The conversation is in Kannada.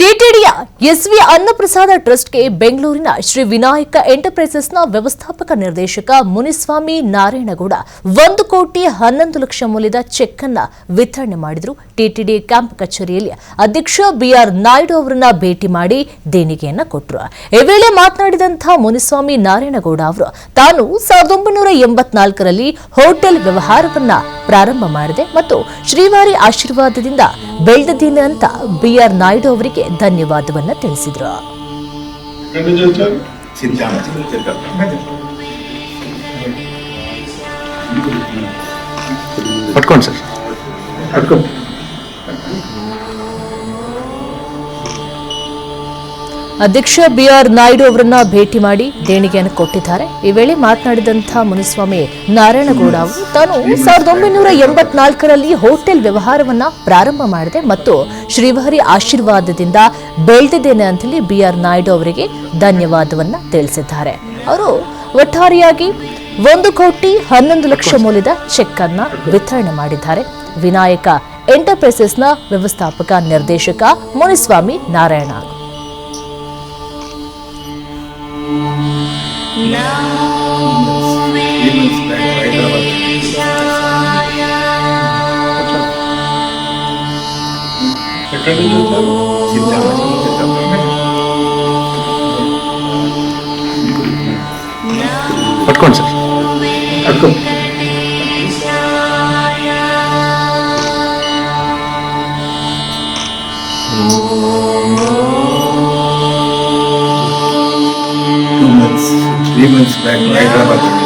ಟಿಟಿಡಿಯ ಎಸ್ವಿ ಅನ್ನಪ್ರಸಾದ ಟ್ರಸ್ಟ್ಗೆ ಬೆಂಗಳೂರಿನ ಶ್ರೀ ವಿನಾಯಕ ಎಂಟರ್ಪ್ರೈಸಸ್ನ ವ್ಯವಸ್ಥಾಪಕ ನಿರ್ದೇಶಕ ಮುನಿಸ್ವಾಮಿ ನಾರಾಯಣಗೌಡ 1,11,00,000 ಮೌಲ್ಯದ ಚೆಕ್ ಅನ್ನು ವಿತರಣೆ ಮಾಡಿದರು. ಟಿಟಿಡಿ ಕ್ಯಾಂಪ್ ಕಚೇರಿಯಲ್ಲಿ ಅಧ್ಯಕ್ಷ ಬಿಆರ್ ನಾಯ್ಡು ಅವರನ್ನ ಭೇಟಿ ಮಾಡಿ ದೇಣಿಗೆಯನ್ನು ಕೊಟ್ಟರು. ಈ ವೇಳೆ ಮಾತನಾಡಿದಂತಹ ಮುನಿಸ್ವಾಮಿ ನಾರಾಯಣಗೌಡ ಅವರು ತಾನು 1984ರಲ್ಲಿ ಹೋಟೆಲ್ ವ್ಯವಹಾರವನ್ನ ಪ್ರಾರಂಭ ಮಾಡಿದೆ ಮತ್ತು ಶ್ರೀವಾರಿ ಆಶೀರ್ವಾದದಿಂದ ಬೆಳೆದಿದ್ದೇನೆ ಅಂತ ಬಿಆರ್ ನಾಯ್ಡು ಅವರಿಗೆ ಧನ್ಯವಾದವನ್ನ ತಿಳಿಸಿದ್ರು. ಅಧ್ಯಕ್ಷ ಬಿಆರ್ ನಾಯ್ಡು ಅವರನ್ನ ಭೇಟಿ ಮಾಡಿ ದೇಣಿಗೆಯನ್ನು ಕೊಟ್ಟಿದ್ದಾರೆ. ಈ ವೇಳೆ ಮಾತನಾಡಿದಂತಹ ಮುನಿಸ್ವಾಮಿ ನಾರಾಯಣಗೌಡ ಅವರು ತಾನು 1984ರಲ್ಲಿ ಹೋಟೆಲ್ ವ್ಯವಹಾರವನ್ನ ಪ್ರಾರಂಭ ಮಾಡಿದೆ ಮತ್ತು ಶ್ರೀವಾರಿ ಆಶೀರ್ವಾದದಿಂದ ಬೆಳೆದಿದ್ದೇನೆ ಅಂತ ಹೇಳಿ ಬಿಆರ್ ನಾಯ್ಡು ಅವರಿಗೆ ಧನ್ಯವಾದವನ್ನ ತಿಳಿಸಿದ್ದಾರೆ. ಅವರು ಒಟ್ಟಾರೆಯಾಗಿ 1,11,00,000 ಮೌಲ್ಯದ ಚೆಕ್ ಅನ್ನ ವಿತರಣೆ ಮಾಡಿದ್ದಾರೆ. ವಿನಾಯಕ ಎಂಟರ್ಪ್ರೈಸಸ್ನ ವ್ಯವಸ್ಥಾಪಕ ನಿರ್ದೇಶಕ ಮುನಿಸ್ವಾಮಿ ನಾರಾಯಣ. ಪಟ್ಕೊಂಡು ಸರ್ ಪಟ್ಕೊಂಡು Three months back to Hyderabad.